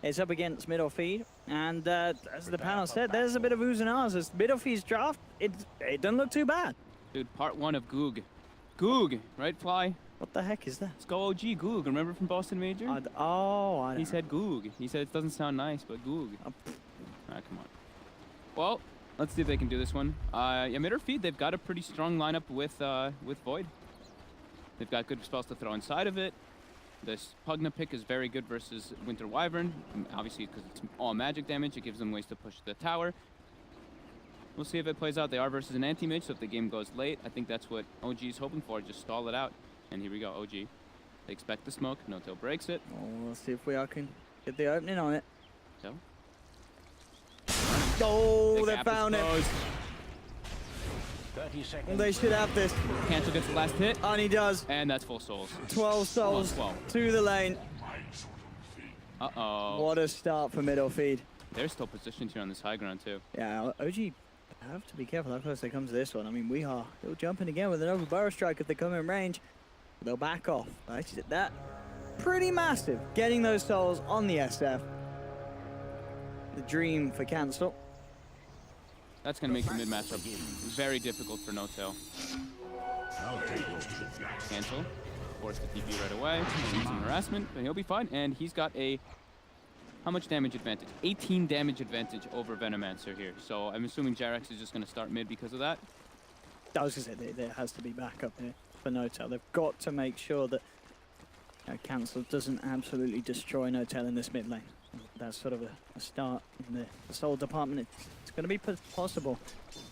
It's up against MidorFeed, and as the panel said, there's a bit of oohs and ahs. As MidorFeed's draft, it doesn't look too bad. Dude, part 1 of Goog. Goog, right, Fly? What the heck is that? Let's go OG Goog. Remember from Boston Major? He said Goog. He said it doesn't sound nice, but Goog. Alright, come on. Well, let's see if they can do this one. Yeah, MidorFeed, they've got a pretty strong lineup with Void. They've got good spells to throw inside of it. This Pugna pick is very good versus Winter Wyvern. Obviously, because it's all magic damage, it gives them ways to push the tower. We'll see if it plays out. They are versus an anti-mage, so if the game goes late, I think that's what OG is hoping for. Just stall it out. And here we go, OG. They expect the smoke. No-tail breaks it. Oh, let's see if we can get the opening on it. So. Oh, they found it. 30 seconds. They should have this. Cancel gets the last hit. And he does. And that's full souls. 12 souls to the lane. Uh-oh. What a start for MidorFeed. They're still positioned here on this high ground, too. Yeah, OG have to be careful how close they come to this one. I mean, we are still jumping again with another burrow strike if they come in range. They'll back off. Actually, that pretty massive. Getting those souls on the SF. The dream for cancel. That's going to make the mid matchup very difficult for No-Tail. Cancel. Forced the TP right away. Some harassment, but he'll be fine. And he's got a... How much damage advantage? 18 damage advantage over Venomancer here. So I'm assuming Jarex is just going to start mid because of that. I was going to say, there has to be backup here for No-Tail. They've got to make sure that Cancel doesn't absolutely destroy No-Tail in this mid lane. That's sort of a start in the soul department. It's going to be possible.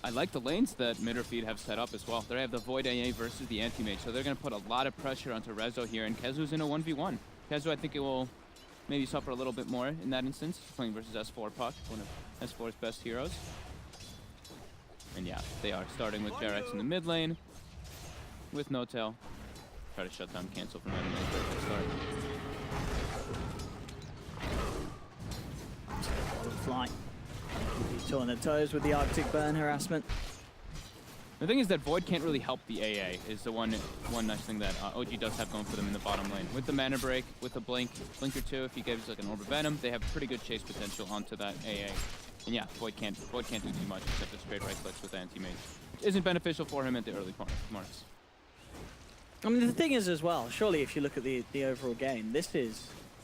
I like the lanes that MidorFeed have set up as well. They have the Void AA versus the Anti-Mage, so they're going to put a lot of pressure onto Rezo here, and Kezu's in a 1v1. Kezu, I think it will maybe suffer a little bit more in that instance, playing versus S4 Puck, one of S4's best heroes. And yeah, they are starting with Jarex in the mid lane, with No-Tail. Try to shut down Cancel from Anti-Mage at the start. Fly. He's on their toes with the Arctic Burn harassment. The thing is that Void can't really help the AA, is the one nice thing that OG does have going for them in the bottom lane. With the mana break, with a blink or two, if he gives like an Orb of Venom, they have pretty good chase potential onto that AA. And yeah, Void can't do too much except the straight right clicks with Anti-Mage. Which isn't beneficial for him at the early marks. I mean, the thing is as well, surely if you look at the overall game,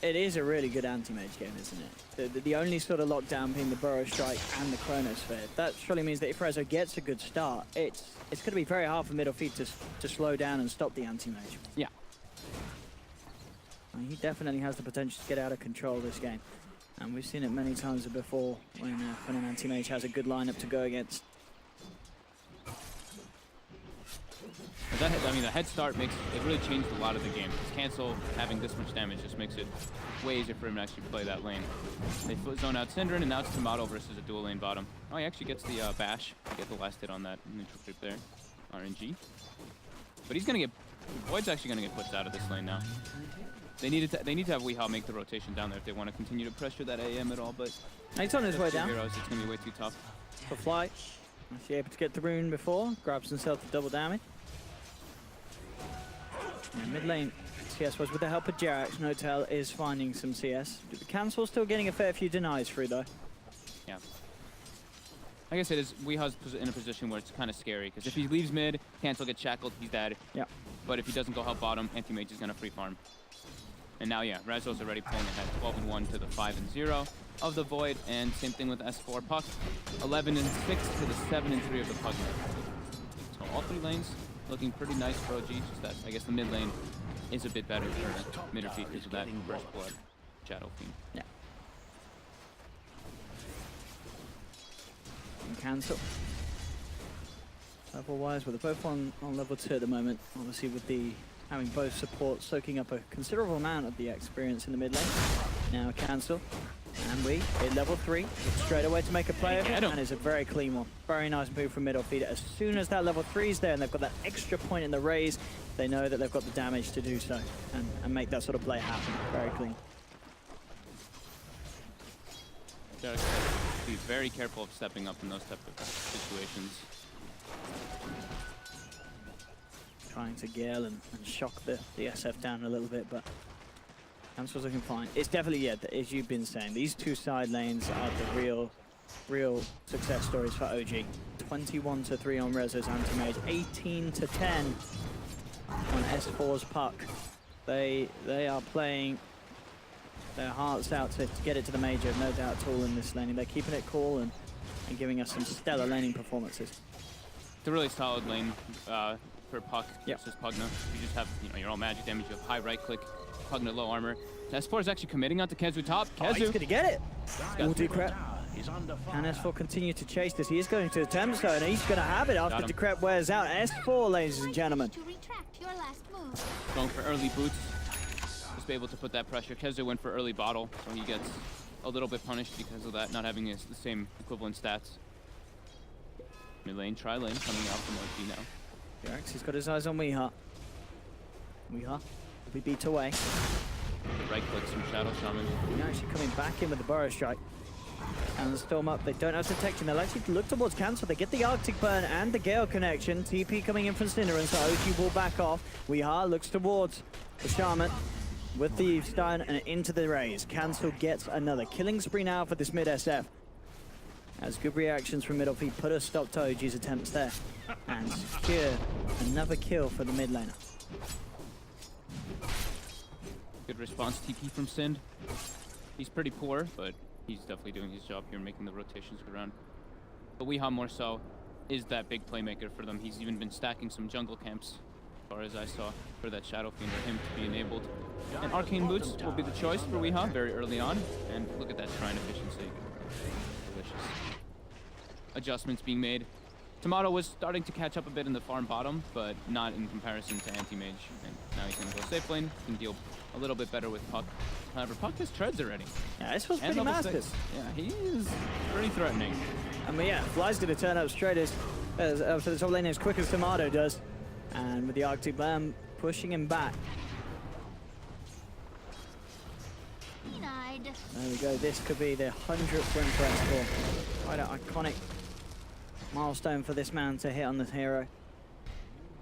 it is a really good anti-mage game, isn't it? The only sort of lockdown being the Burrow Strike and the Chronosphere. That surely means that if Rezo gets a good start, it's going to be very hard for MidorFeed to slow down and stop the anti-mage. Yeah. He definitely has the potential to get out of control this game. And we've seen it many times before when an anti-mage has a good lineup to go against. But that, I mean, the head start it really changed a lot of the game. Because Cancel having this much damage just makes it way easier for him to actually play that lane. They zone out Synderen, and now it's Tomato versus a dual lane bottom. Oh, he actually gets the bash to get the last hit on that neutral creep there. RNG. But he's going to get... Void's actually going to get pushed out of this lane now. They need to have Weehaw make the rotation down there if they want to continue to pressure that AM at all, but... He's on his way down. Heroes, it's going to be way too tough. For Fly. Actually able to get the rune before. Grabs himself the double damage. Yeah, mid lane, CS was with the help of Jarex. No-Tail is finding some CS. Cancel still getting a fair few denies through though. Yeah. Like I said, Weehaw's in a position where it's kind of scary, because if he leaves mid, Cancel gets shackled, he's dead. Yeah. But if he doesn't go help bottom, Anti-Mage is going to free farm. And now, yeah, Rezo's already pulling ahead 12-1 to the 5-0 of the Void, and same thing with S4 Puck. 11-6 to the 7-3 of the Puck. So all three lanes looking pretty nice for OG, just that I guess the mid lane is a bit better for MidorFeed because of that First Blood Shadow Fiend. Yeah. And Cancel. Level-wise, well, they're both on level 2 at the moment. Obviously with having both supports soaking up a considerable amount of the experience in the mid lane. Now Cancel. And we hit level 3 straight away to make a play of it, and it's a very clean one. Very nice move from MidorFeed. As soon as that level 3 is there and they've got that extra point in the raise, they know that they've got the damage to do so and make that sort of play happen. Very clean. Jarex, be very careful of stepping up in those type of situations. Trying to gale and shock the SF down a little bit, but Cancel's looking fine. It's definitely, yeah, as you've been saying, these two side lanes are the real success stories for OG. 21-3 on Rezo's anti-mage, 18-10 on S4's puck. They are playing their hearts out to get it to the major, no doubt at all in this laning. They're keeping it cool and giving us some stellar laning performances. It's a really solid lane for Puck versus Pugna. You just have your own magic damage, you have high right click, Pugna low armor. S4 is actually committing onto Kezu top. Kezu. He's gonna get it. Decrep. Can S4 continue to chase this? He is going to attempt so, and he's gonna have it after Decrep wears out. S4, ladies and gentlemen. Going for early boots. Just be able to put that pressure. Kezu went for early bottle, so he gets a little bit punished because of that, not having the same equivalent stats. Mid lane, tri lane coming out from OG now. Jerax, he's got his eyes on Weeha. Weeha will be beat away. The right clicks from Shadow Shaman. He's actually coming back in with the Burrow Strike. And the Storm up, they don't have detection. They'll actually look towards Cancel. They get the Arctic Burn and the Gale connection. TP coming in from Cinder, and so OG will back off. Weeha looks towards the Shaman with the stun and into the raise. Cancel gets another killing spree now for this mid SF. As good reactions from MidorFeed put a stop to OG's attempts there and secure another kill for the mid laner. Good response TP from Sind. He's pretty poor, but he's definitely doing his job here, making the rotations go around. But Weeha more so is that big playmaker for them. He's even been stacking some jungle camps, as far as I saw, for that Shadow Fiend for him to be enabled. And Arcane Boots will be the choice for Weeha very early on. And look at that Shrine efficiency. Delicious. Adjustments being made. Tomato was starting to catch up a bit in the farm bottom, but not in comparison to Anti-Mage. And now he's going to go safe lane. He can deal a little bit better with Puck. However, Puck has treads already. Yeah, this was pretty massive. Yeah, he is pretty threatening. I mean, yeah, Fly's going to turn up straight as for the top lane as quick as Tomato does. And with the Arctic Burn pushing him back. There we go. This could be the 100th win for S4. Quite an iconic milestone for this man to hit on this hero.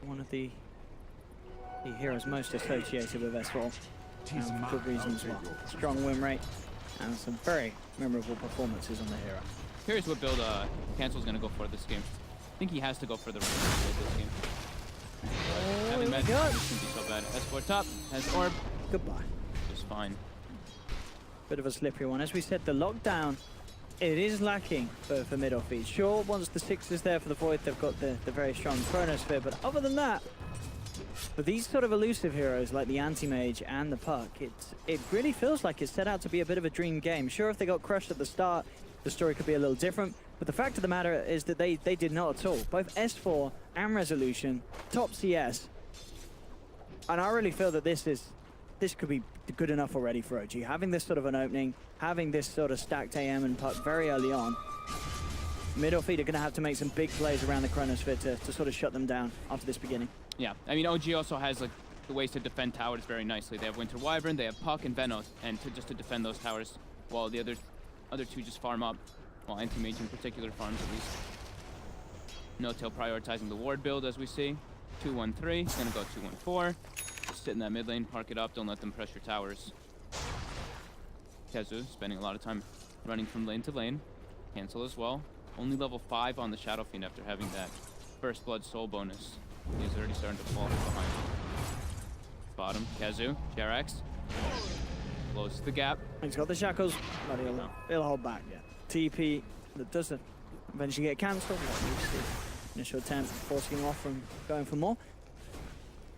One of the heroes most associated with S4. And for good reasons as well. Strong win rate and some very memorable performances on the hero. Curious what build Cancel's going to go for this game. I think he has to go for the right build this game. Having med shouldn't be so bad. S4 top has orb. Goodbye. Just fine. Bit of a slippery one. As we said, the lockdown, it is lacking for MidorFeed. Sure, once the 6 is there for the Void, they've got the very strong Chronosphere, but other than that, for these sort of elusive heroes like the Anti-Mage and the Puck, it really feels like it's set out to be a bit of a dream game. Sure, if they got crushed at the start, the story could be a little different, but the fact of the matter is that they did not at all. Both S4 and Resolution, top CS, and I really feel that this could be good enough already for OG. Having this sort of an opening, having this sort of stacked AM and Puck very early on, MidorFeed are going to have to make some big plays around the Chronosphere to sort of shut them down after this beginning. Yeah, I mean, OG also has like the ways to defend towers very nicely. They have Winter Wyvern, they have Puck and Venos, and just to defend those towers, while the other two just farm up. Well, Anti-Mage in particular farms at least. No-Tail prioritizing the ward build as we see. 2-1-3, he's gonna go 2-1-4. Just sit in that mid lane, park it up, don't let them pressure towers. Kezu spending a lot of time running from lane to lane. Cancel as well. Only level 5 on the Shadow Fiend after having that First Blood soul bonus. He's already starting to fall behind. Bottom, Kezu, Jerax. Closes the gap. He's got the shackles, but he'll hold back, yeah. TP that doesn't eventually get cancelled. Initial attempt forcing him off from going for more.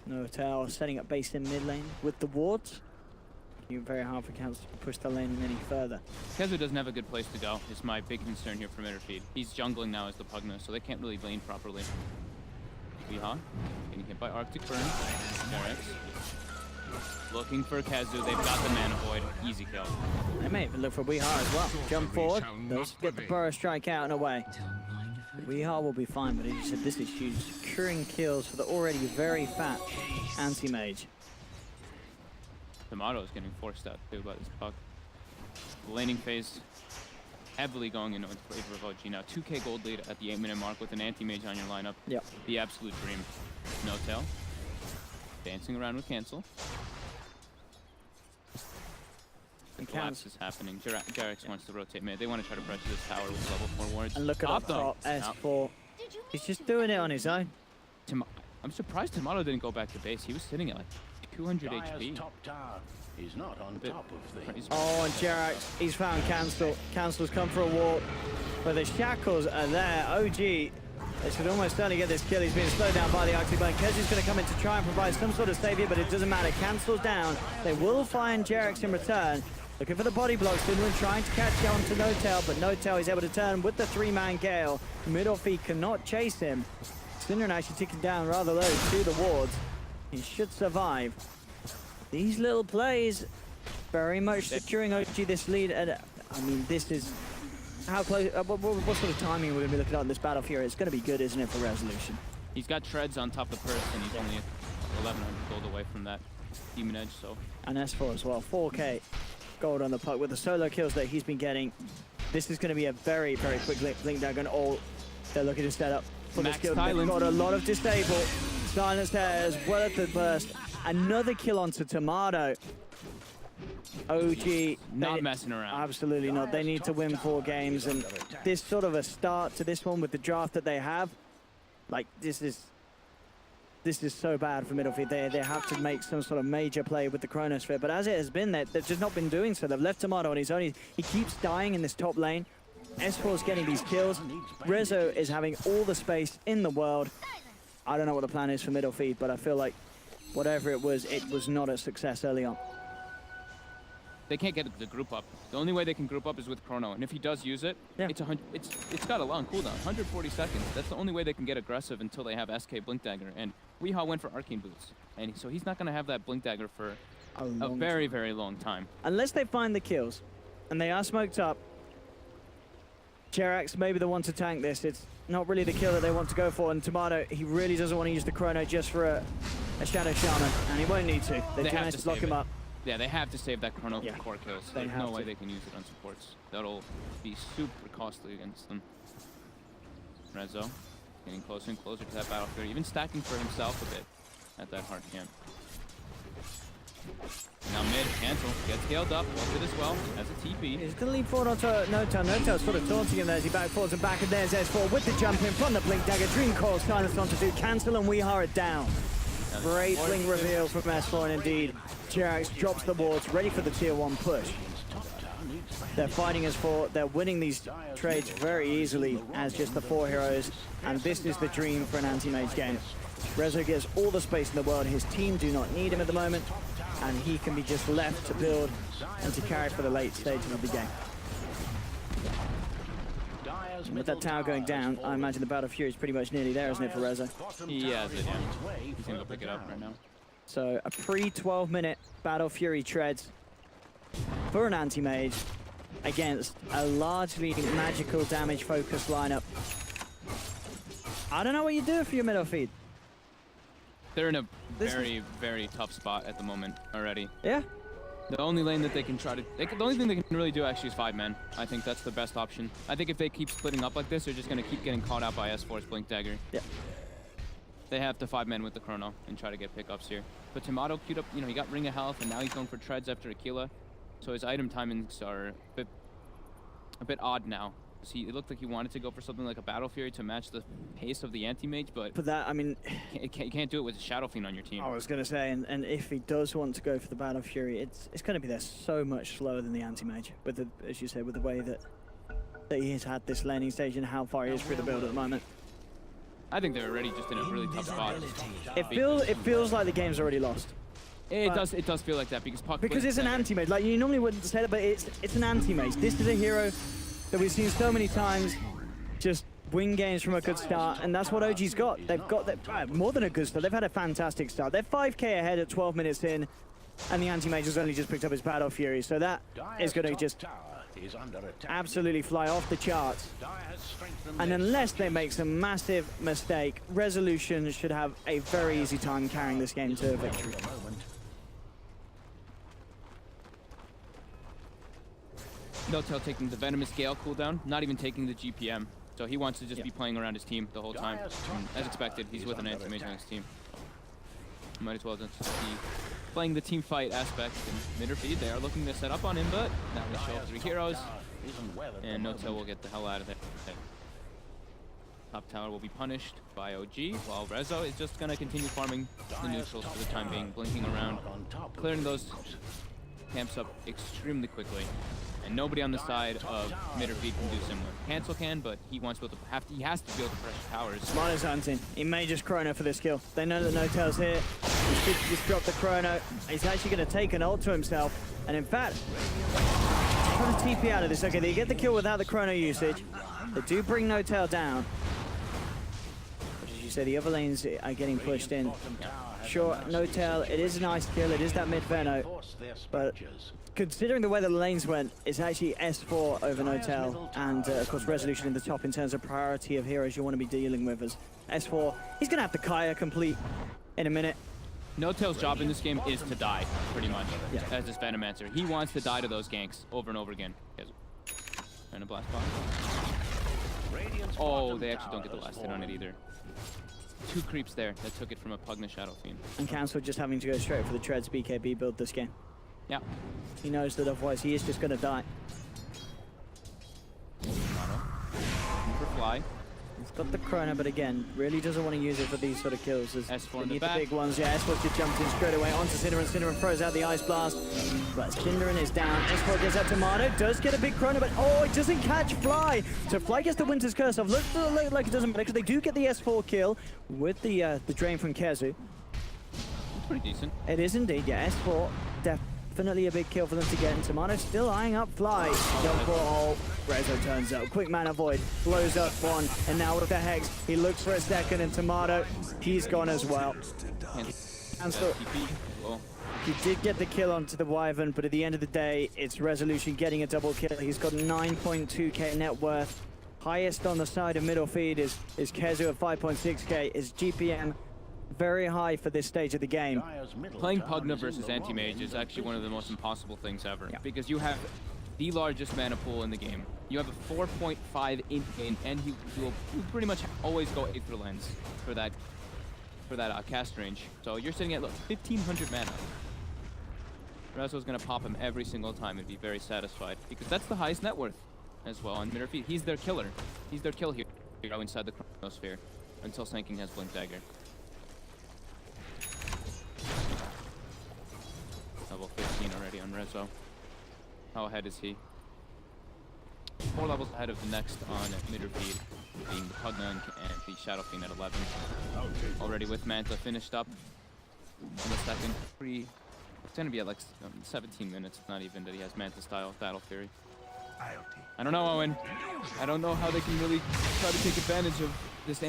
No-Tail setting up base in mid lane with the wards. Very hard for Cancel to push the lane any further. Kezu doesn't have a good place to go. Is my big concern here for MidorFeed. He's jungling now as the Pugna, so they can't really lane properly. Weeha getting hit by Arctic Burn. Jerax looking for Kezu. They've got the Mana Void. Easy kill. They may even look for Weeha as well. Jump forward. They'll get the Burrow Strike out and away. Weeha will be fine, but as you said, this is huge. Securing kills for the already very fat Anti-Mage. Tomato is getting forced out too by this Puck. The laning phase heavily going into favor of OG now. 2k gold lead at the 8-minute mark with an Anti-Mage on your lineup. Yep. The absolute dream. No-Tail. Dancing around with Cancel. collapse is happening. Jarex wants to rotate mid. They want to try to pressure this tower with level 4 wards. And look at up top, S4. He's just doing it on his own. I'm surprised Tomato didn't go back to base. He was sitting at like 200 HP. Top tower is not on top of things. Oh, and Jarex, he's found Cancel. Cancel's come for a walk, but the shackles are there. OG, they should almost certainly get this kill. He's being slowed down by the Oxyburn. Kez going to come in to try and provide some sort of savior, but it doesn't matter. Cancel's down. They will find Jarex in return. Looking for the body blocks. Finland trying to catch on to No-Tail, but No-Tail is able to turn with the 3-man Gale. MidorFeed cannot chase him. Synderen actually ticking down rather low to the wards. He should survive. These little plays very much securing OG this lead. And I mean, this is how close. What sort of timing we're going to be looking at in this battle here? It's going to be good, isn't it, for resolution? He's got treads on top of the purse, and he's only 1100 gold away from that demon edge. So and S4 as well, 4K gold on the puck with the solo kills that he's been getting. This is going to be a very, very quick blink dagger. All they're looking to set up. They've got a lot of disable. Silence there as well at the burst. Another kill onto Tomato. OG not messing around. Absolutely not. They need to win 4 games, and this sort of a start to this one with the draft that they have. Like this is so bad for MidorFeed. They have to make some sort of major play with the Chronosphere, but as it has been, they've just not been doing so. They've left Tomato on his own. He keeps dying in this top lane. S4's getting these kills. Rezo is having all the space in the world. I don't know what the plan is for MidorFeed, but I feel like whatever it was not a success early on. They can't get the group up. The only way they can group up is with Chrono, and if he does use it, it's got a long cooldown, 140 seconds. That's the only way they can get aggressive until they have SK Blink Dagger. And Weehaw went for Arcane Boots, and so he's not going to have that Blink Dagger for a very, very long time. Unless they find the kills, and they are smoked up. Jarex may be the one to tank this. It's not really the kill that they want to go for, and Tomato, he really doesn't want to use the Chrono just for a Shadow Shaman, and he won't need to. They have to lock him up. Yeah, they have to save that Chrono for core kills. There's no way they can use it on supports. That'll be super costly against them. Rezo getting closer and closer to that battlefield, even stacking for himself a bit at that hard camp. Now mid, Cancel gets scaled up, ulted as well, as a TP. He's going to leap forward onto No-Tail. No-Tail sort of taunting him there as he back forwards and back, and there's S4 with the jump in from the Blink Dagger. Dream Core silence onto do Cancel, and Weehaw it down. Great blink reveal from S4, and indeed, Jarex drops the wards, ready for the tier 1 push. They're fighting S4, they're winning these trades very easily as just the 4 heroes, and this is the dream for an anti-mage game. Rezo gets all the space in the world, his team do not need him at the moment, and he can be just left to build and to carry for the late stages of the game. And with that tower going down, I imagine the Battle Fury is pretty much nearly there, isn't it, for Rezo? He has it, yeah. He's going to pick it up right now. So a pre-12-minute Battle Fury treads for an anti-mage against a largely magical damage-focused lineup. I don't know what you do for your MidorFeed. They're in a very, very tough spot at the moment already. Yeah. The only lane that they can try to... the only thing they can really do actually is 5-man. I think that's the best option. I think if they keep splitting up like this, they're just going to keep getting caught out by S4's Blink Dagger. Yeah. They have to 5-man with the Chrono and try to get pickups here. But Tomato queued up, he got Ring of Health, and now he's going for treads after Aquila. So his item timings are a bit odd now. It looked like he wanted to go for something like a Battle Fury to match the pace of the anti-mage, but that, I mean... You can't do it with a Shadow Fiend on your team. I was going to say, and if he does want to go for the Battle Fury, it's going to be there so much slower than the anti-mage, with the, as you say, with the way that he has had this laning stage and how far he is through the build at the moment. I think they're already just in a really tough spot. It feels like the game's already lost. It does feel like that because it's an anti-mage. Like, you normally wouldn't say that, but it's an anti-mage. This is a hero that we've seen so many times just win games from a good start, and that's what OG's got. They've got more than a good start. They've had a fantastic start. They're 5k ahead at 12 minutes in, and the anti-mage has only just picked up his Battle Fury, so that is going to just absolutely fly off the charts. And unless they make some massive mistake, Resolution should have a very easy time carrying this game to victory. No-Tail taking the Venomous Gale cooldown, not even taking the GPM. So he wants to just be playing around his team the whole time. And as expected, he's with an anti-mage on his team. Might as well just see playing the team fight aspect. And MidorFeed, they are looking to set up on him, but now we show 3 heroes. And Notel will get the hell out of there. Top tower will be punished by OG, while Rezo is just going to continue farming the neutrals for the time being, blinking around, clearing those camps up extremely quickly. And nobody on the side of MidorFeed can do similar. Cancel can, but he wants to he has to be able to pressure towers. Smart is hunting. He may just chrono for this kill. They know that Notel's here. He should just drop the chrono. He's actually going to take an ult to himself. And in fact, trying to TP out of this. Okay, they get the kill without the chrono usage. They do bring Notel down. But as you say, the other lanes are getting pushed in. Sure, Notel, it is a nice kill. It is that mid-Veno. But considering the way the lanes went, it's actually S4 over Notel, and of course Resolution in the top in terms of priority of heroes you want to be dealing with as S4. He's going to have the Kaya complete in a minute. Notel's job in this game is to die, pretty much, as this Venomancer. He wants to die to those ganks over and over again. And a blast bomb. Oh, they actually don't get the last hit on it either. 2 creeps there that took it from a Pugna Shadow Fiend. And Cancel just having to go straight for the Treads BKB build this game. Yeah. He knows that otherwise he is just going to die. For fly. He's got the chrono, but again, really doesn't want to use it for these sort of kills. As S4 in the back. big ones. Yeah, S4 just jumped in straight away onto Cinderin. Cinderin throws out the Ice Blast. But Cinderin is down. S4 gets that Tomato. Does get a big chrono, but oh, it doesn't catch Fly. So Fly gets the Winter's Curse off. Looks like it doesn't matter because they do get the S4 kill with the drain from Kezu. It's pretty decent. It is indeed, yeah. S4 definitely a big kill for them to get, and Tomato still eyeing up Fly. Jump for ult. Rezo turns up. Quick mana void. Blows up one. And now with the Hex, he looks for a second, and Tomato, he's gone as well. And so, he did get the kill onto the Wyvern, but at the end of the day, it's Resolution getting a double kill. He's got 9.2k net worth. Highest on the side of MidorFeed is Kezu at 5.6k. His GPM very high for this stage of the game. Playing Pugna versus Anti-Mage is actually one of the most impossible things ever, because you have the largest mana pool in the game. You have a 4.5 in, and you will pretty much always go Aether Lens for that cast range. So you're sitting at 1,500 mana. Rezo's gonna pop him every single time and be very satisfied, because that's the highest net worth as well on MidorFeed. He's their killer. He's their kill hero inside the Chronosphere until Sanking has Blink Dagger. Level 15 already on Rezo. How ahead is he? 4 levels ahead of the next on MidorFeed, being the Pugna and the Shadow Fiend at 11. Already with Manta finished up in the second. It's gonna be at 17 minutes, not even, that he has Manta style Battle Fury. I don't know, Owen. I don't know how they can really try to take advantage of this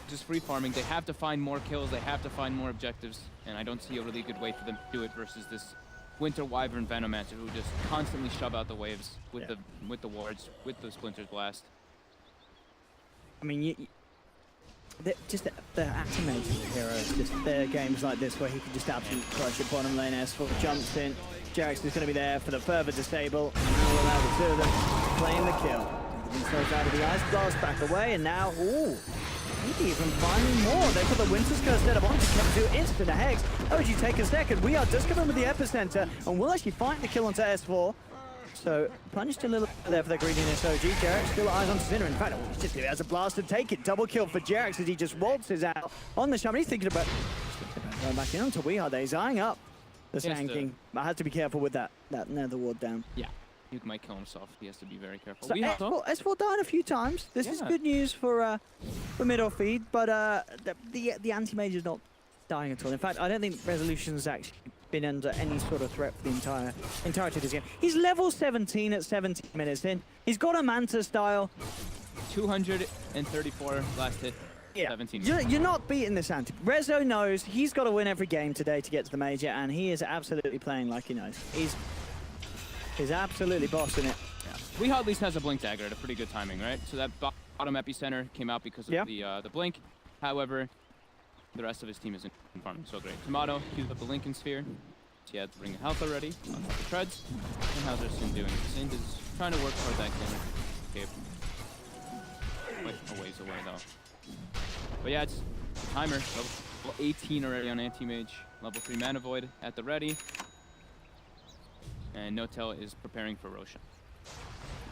just free farming. They have to find more kills, they have to find more objectives, and I don't see a really good way for them to do it versus this Winter Wyvern Venomancer who just constantly shove out the waves with the wards, with the Splinter's Blast. I mean, just the Anti-Mage heroes, just their games like this where he can just absolutely crush your bottom lane. S4 jumps in. Jarex is going to be there for the further disable, and now we'll allow the two of them claim the kill. Themselves out of the Ice Blast, back away, and now, ooh, maybe even finding more. They put the Winter's Curse dead up onto Kezu, instant a Hex. Oh, you take a second. We are just coming with the Epicenter, and we'll actually find the kill onto S4. So, punished a little bit there for the greediness. OG, Jarex still eyes on Cinder. In fact, he's just has a blast to take it. Double kill for Jarex as he just waltzes out on the shaman. He's thinking about going back in onto Weehard. He's eyeing up the Sanking. I have to be careful with that Nether Ward down. Yeah, he might kill himself. He has to be very careful. So S4 died a few times. This is good news for MidorFeed, but the Anti-Mage is not dying at all. In fact, I don't think Resolution's actually been under any sort of threat for the entirety of this game. He's level 17 at 17 minutes in. He's got a Manta style. 234 last hit. Yeah, 17. You're not beating this Anti. Rezo knows he's got to win every game today to get to the Major, and he is absolutely playing like he knows. He's absolutely bossing it. Yeah. Weehard at least has a Blink Dagger at a pretty good timing, right? So that bottom Epicenter came out because of the Blink. However, the rest of his team isn't farming so great. Tomato used up the Lincoln Sphere. He had to bring health already on top of the Treads. And how's their Sin doing? Sin is trying to work toward that game. Okay. Wait, a ways away though. But yeah, it's the timer. So 18 already on Anti-Mage. Level 3 Mana Void at the ready. And Notel is preparing for Roshan.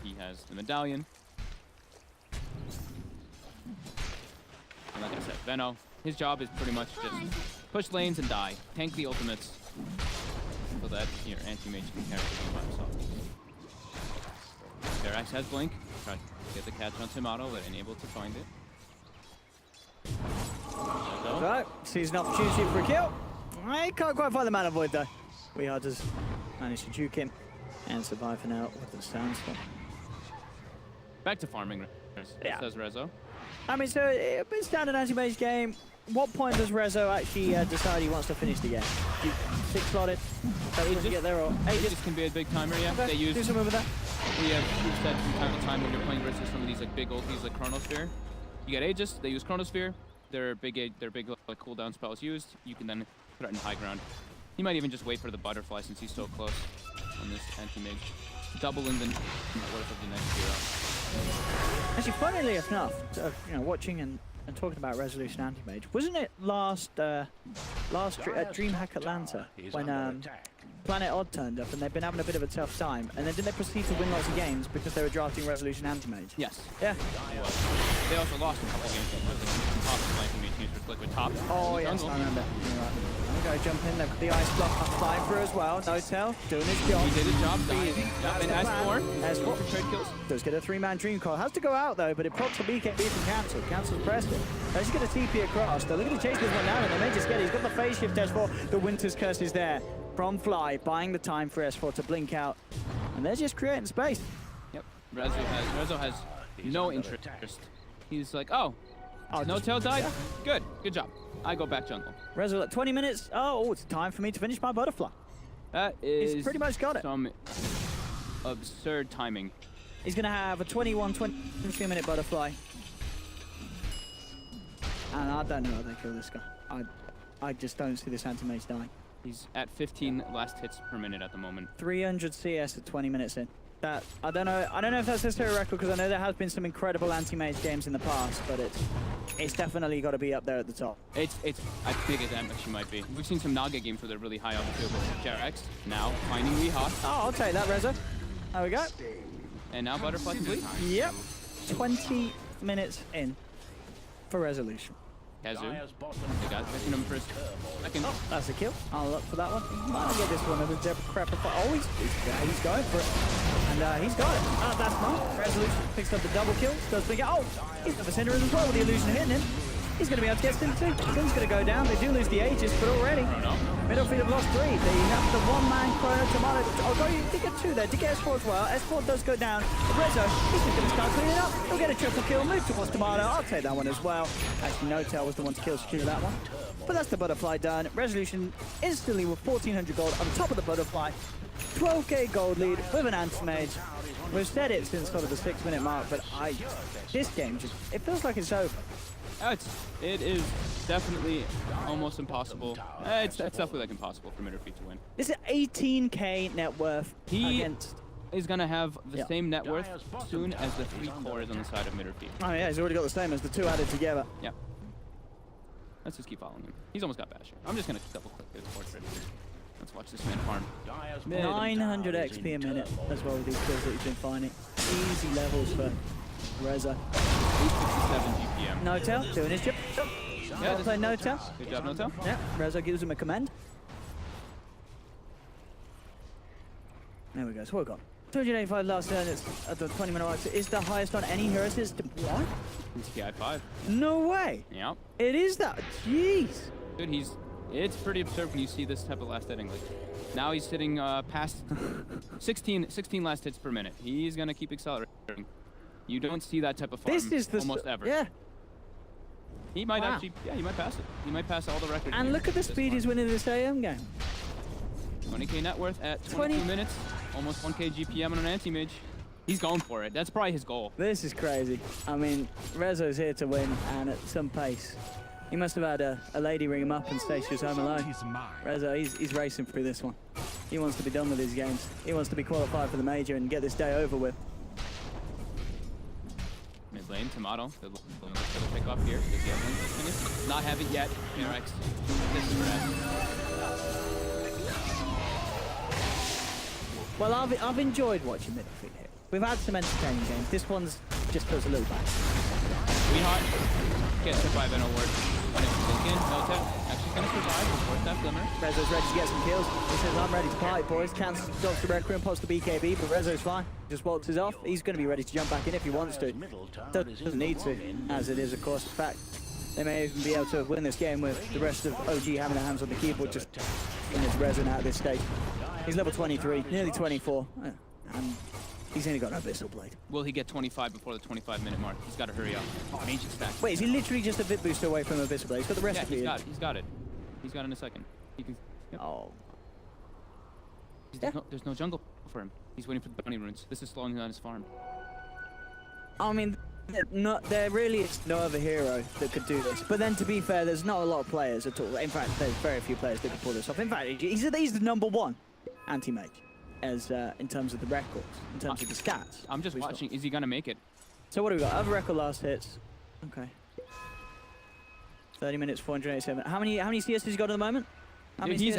He has the medallion. And like I said, Veno, his job is pretty much just push lanes and die. Tank the ultimates so that your Anti-Mage can carry the game by himself. Jerax has Blink. Try to get the catch on Tomato, but unable to find it. Right, sees an opportunity for a kill. He can't quite find the Mana Void though. Weehard does manage to juke him and survive for now with the Sandstorm. Back to farming, says Rezo. I mean, so a bit standard anti-mage game. What point does Rezo actually decide he wants to finish the game? Do you 6-slot it? So he doesn't get there, or Aegis can be a big timer, yeah. Okay. They use. Do something with that. We've said from time to time when you're playing versus some of these like big ultis like Chronosphere. You get Aegis, they use Chronosphere. Their big like cooldown spells used. You can then threaten high ground. He might even just wait for the butterfly since he's so close on this anti-mage, doubling the net worth of the next hero. Actually, funnily enough, you know, watching and talking about Resolution Anti-Mage, wasn't it last at DreamHack Atlanta when Planet Odd turned up and they've been having a bit of a tough time, and then didn't they proceed to win lots of games because they were drafting Resolution Anti-Mage? Yes. Yeah. They also lost a couple games with top anti-mage teams with Liquid top. Oh yes, I remember. Right. I'm gonna jump in. They've got the ice block flying through as well. Notel doing his job. He did his job. And S4 for trade kills. Does get a 3-man dream call. Has to go out though, but it props the BKB from Cancel. Cancel's pressed it. They're just gonna TP across. They're looking to chase this one down, and they may just get it. He's got the phase shift S4. The Winter's Curse is there from Fly, buying the time for S4 to blink out, and they're just creating space. Yep. Rezo has no interest. He's like, oh, Notel died? Yeah. Good job. I go back jungle. Rezo at 20 minutes. Oh, it's time for me to finish my butterfly. That is He's pretty much got it. Some absurd timing. He's going to have a 23-minute butterfly. And I don't know how they kill this guy. I just don't see this anti-mage dying. He's at 15 last hits per minute at the moment. 300 CS at 20 minutes in. That I don't know if that's necessarily a record, because I know there has been some incredible anti-mage games in the past, but it's definitely got to be up there at the top. I think it actually might be. We've seen some Naga games where they're really high up the field with Jerax. Now finding Weehawk. Oh, I'll take that, Rezo. There we go. And now butterfly complete. Yep. 20 minutes in for resolution. Kazu. They got picking him first. Second. Oh, that's a kill. I'll look for that one. Might get this one with a crap. Oh, he's going for it. And he's got it. That's smart. Resolution picks up the double kill. Does big. Oh, he's got the center as well with the illusion hitting him. He's going to be able to get Sin too. Sin's going to go down. They do lose the Aegis, but already MidorFeed have lost 3. They have the 1-man Chrono Tomato. Oh, you did get 2 there. Did get S4 as well. S4 does go down. Rezo, he's just going to start cleaning up. He'll get a triple kill. Move towards Tomato. I'll take that one as well. Actually, Notel was the one to kill secure that one. But that's the butterfly done. Resolution instantly with 1,400 gold on top of the butterfly. 12k gold lead with an anti-mage. We've said it since sort of the 6-minute mark, but this game it feels like it's over. It is definitely almost impossible. It's definitely like impossible for MidorFeed to win. This is 18k net worth. He is going to have the same net worth soon as the 3 cores on the side of MidorFeed. Oh yeah, he's already got the same as the 2 added together. Yeah. Let's just keep following him. He's almost got Basher. I'm just going to double click his portrait. Let's watch this man farm. 900 XP a minute as well with these kills that he's been finding. Easy levels for Reza. 867 GPM. Notel doing his job. Yeah, play Notel. Good job, Notel. Yeah, Reza gives him a command. There we go. So we've got 285 last turn. It's at the 20-minute mark. Is the highest on any hero since what? TI 5. No way. Yeah. It is that. Jeez. Dude, it's pretty absurd when you see this type of last hitting. Like, now he's sitting past 16 last hits per minute. He's gonna keep accelerating. You don't see that type of farm almost ever. Yeah. He might actually, he might pass it. He might pass all the records. And look at the speed he's winning this AM game. 20k net worth at 22 minutes. Almost 1k GPM on an anti-mage. He's going for it. That's probably his goal. This is crazy. I mean, Rezo's here to win, and at some pace. He must have had a lady ring him up and say she was home alone. Rezo, he's racing through this one. He wants to be done with his games. He wants to be qualified for the major and get this day over with. Mid lane, Tomato. They'll pick off here. Does he have one finish? Not have it yet. Rex. This is red. Well, I've enjoyed watching MidorFeed here. We've had some entertaining games. This one's just feels a little bad. We hot. Can't survive and it'll work. Dota actually gonna survive. Worth that glimmer. Rezo's ready to get some kills. He says, I'm ready to fight, boys. Cancels, drops the Requiem, pops the BKB, but Rezo's fine. Just waltzes off. He's going to be ready to jump back in if he wants to. Doesn't need to, as it is, of course, the fact. They may even be able to win this game with the rest of OG having their hands on the keyboard, just in his Rezo now at this stage. He's level 23, nearly 24, and he's only got an Abyssal Blade. Will he get 25 before the 25-minute mark? He's got to hurry up. Oh, Ancient stack. Wait, is he literally just a bit booster away from Abyssal Blade? He's got the rest of it. He's got it. He's got it in a second. He can, yep. Oh. There's no jungle for him. He's waiting for the bounty runes. This is slowing down his farm. I mean, there really is no other hero that could do this. But then, to be fair, there's not a lot of players at all. In fact, there's very few players that can pull this off. In fact, he's the #1 anti-mage, as in terms of the records, in terms of the stats. I'm just watching. Is he gonna make it? So what do we got? Other record last hits. Okay. 30 minutes, 487. How many CS has he got at the moment? He's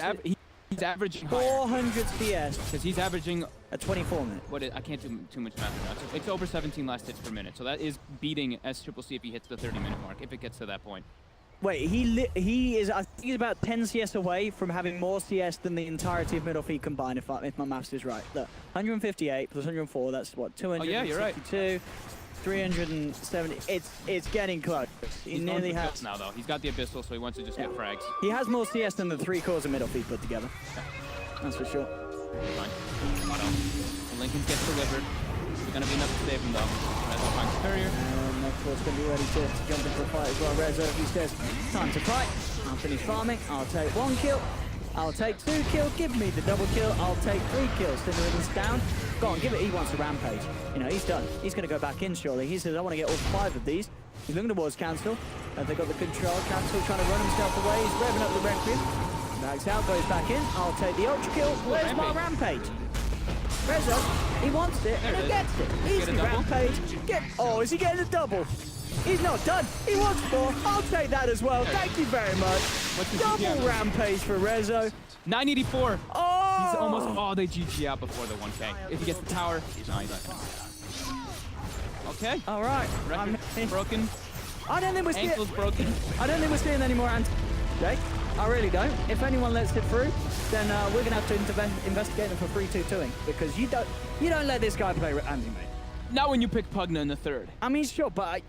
averaging 400 CS. Because he's averaging a 24 minute. I can't do too much math now. It's over 17 last hits per minute. So that is beating SCCC if he hits the 30-minute mark, if it gets to that point. Wait, he is, I think he's about 10 CS away from having more CS than the entirety of MidorFeed combined, if my maths is right. Look, 158 plus 104, that's what, 262? Oh yeah, you're right. 370. It's getting close. He nearly has now though. He's got the Abyssal, so he wants to just get frags. He has more CS than the 3 cores of MidorFeed put together. Yeah. That's for sure. Fine. The Lincoln gets delivered. It's gonna be enough to save him though. Rezo finds Courier. And of course gonna be ready to jump into the fight as well. Rezo, he says, time to fight. I'll finish farming. I'll take 1 kill. I'll take 2 kills. Give me the double kill. I'll take 3 kills. Cinderella's down. Go on, give it. He wants to rampage. You know, he's done. He's going to go back in, surely. He says, I want to get all 5 of these. He's looking towards Cancel. They've got the control. Cancel trying to run himself away. He's revving up the Requiem. Backs out, goes back in. I'll take the ultra kill. Where's my rampage? Rezo, he wants it, and he gets it. Easy rampage. Oh, is he getting a double? He's not done. He wants 4. I'll take that as well. Thank you very much. Double rampage for Rezo. 984. Oh! He's almost. Oh, they GG out before the 1K. If he gets the tower, he's nice. Okay. All right. Record broken. I don't think we're seeing. Ankle's broken. I don't think we're seeing any more today. I really don't. If anyone lets it through, then we're gonna have to investigate them for 3-2-2ing because you don't let this guy play anti-mate. Not when you pick Pugna in the 3rd. I mean, sure, but